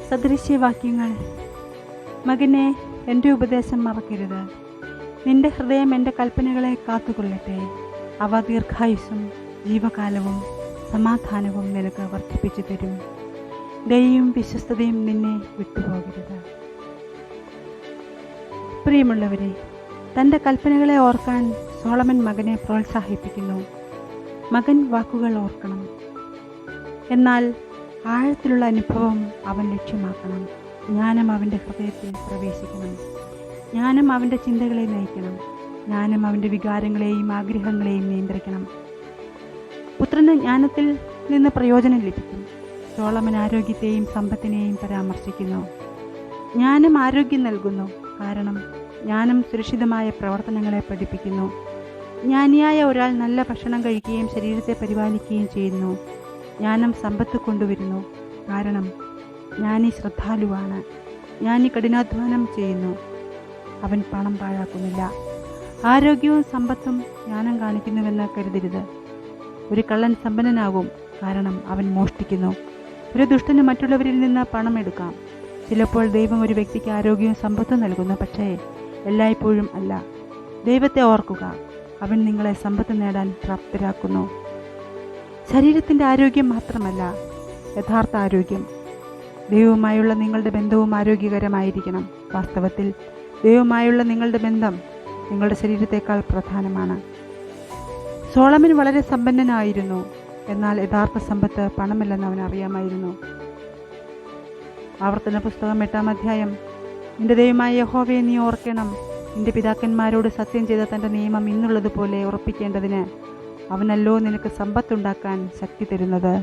സദൃശ്യവാക്യങ്ങൾ. മകനെ, എൻ്റെ ഉപദേശം മറക്കരുത്. നിന്റെ ഹൃദയം എൻ്റെ കൽപ്പനകളെ കാത്തുകൊള്ളട്ടെ. അവ ദീർഘായുസ്സും ജീവകാലവും സമാധാനവും നിനക്ക് വർദ്ധിപ്പിച്ചു തരും. ദയയും വിശ്വസ്തതയും നിന്നെ വിട്ടുപോകരുത്. പ്രിയമുള്ളവരെ, തൻ്റെ കൽപ്പനകളെ ഓർക്കാൻ സോളമൻ മകനെ പ്രോത്സാഹിപ്പിക്കുന്നു. മകൻ വാക്കുകൾ ഓർക്കണം, എന്നാൽ ആഴത്തിലുള്ള അനുഭവം അവൻ ലക്ഷ്യമാക്കണം. ജ്ഞാനം അവൻ്റെ ഹൃദയത്തിൽ പ്രവേശിക്കണം. ജ്ഞാനം അവൻ്റെ ചിന്തകളെ നയിക്കണം. ജ്ഞാനം അവൻ്റെ വികാരങ്ങളെയും ആഗ്രഹങ്ങളെയും നിയന്ത്രിക്കണം. പുത്രന് ജ്ഞാനത്തിൽ നിന്ന് പ്രയോജനം ലഭിക്കും. സോളമൻ ആരോഗ്യത്തെയും സമ്പത്തിനെയും പരാമർശിക്കുന്നു. ജ്ഞാനം ആരോഗ്യം നൽകുന്നു, കാരണം ജ്ഞാനം സുരക്ഷിതമായ പ്രവർത്തനങ്ങളെ പഠിപ്പിക്കുന്നു. ജ്ഞാനിയായ ഒരാൾ നല്ല ഭക്ഷണം കഴിക്കുകയും ശരീരത്തെ പരിപാലിക്കുകയും ചെയ്യുന്നു. ജ്ഞാനം സമ്പത്ത് കൊണ്ടുവരുന്നു, കാരണം ജ്ഞാനി ശ്രദ്ധാലുവാണ്. ജ്ഞാനി കഠിനാധ്വാനം ചെയ്യുന്നു, അവൻ പണം പാഴാക്കുന്നില്ല. ആരോഗ്യവും സമ്പത്തും ജ്ഞാനം കാണിക്കുന്നുവെന്ന് കരുതരുത്. ഒരു കള്ളൻ സമ്പന്നനാകും, കാരണം അവൻ മോഷ്ടിക്കുന്നു. ഒരു ദുഷ്ടന് മറ്റുള്ളവരിൽ നിന്ന് പണം എടുക്കാം. ചിലപ്പോൾ ദൈവം ഒരു വ്യക്തിക്ക് ആരോഗ്യവും സമ്പത്തും നൽകുന്നു, പക്ഷേ എല്ലായ്പ്പോഴും അല്ല. ദൈവത്തെ ഓർക്കുക, അവൻ നിങ്ങളെ സമ്പത്ത് നേടാൻ പ്രാപ്തരാക്കുന്നു. ശരീരത്തിൻ്റെ ആരോഗ്യം മാത്രമല്ല, യഥാർത്ഥ ആരോഗ്യം. ദൈവവുമായുള്ള നിങ്ങളുടെ ബന്ധവും ആരോഗ്യകരമായിരിക്കണം. വാസ്തവത്തിൽ ദൈവവുമായുള്ള നിങ്ങളുടെ ബന്ധം നിങ്ങളുടെ ശരീരത്തേക്കാൾ പ്രധാനമാണ്. സോളമൻ വളരെ സമ്പന്നനായിരുന്നു, എന്നാൽ യഥാർത്ഥ സമ്പത്ത് പണമല്ലെന്ന് അവൻ അറിയാമായിരുന്നു. ആവർത്തന പുസ്തകം 8-ാം അധ്യായം. നിന്റെ ദൈവമായ യഹോവയെ നീ ഓർക്കണം. നിന്റെ പിതാക്കന്മാരോട് സത്യം ചെയ്ത തൻ്റെ നിയമം ഇന്നുള്ളതുപോലെ ഉറപ്പിക്കേണ്ടതിന് അവനല്ലോ നിനക്ക് സമ്പത്തുണ്ടാക്കാൻ ശക്തി തരുന്നത്.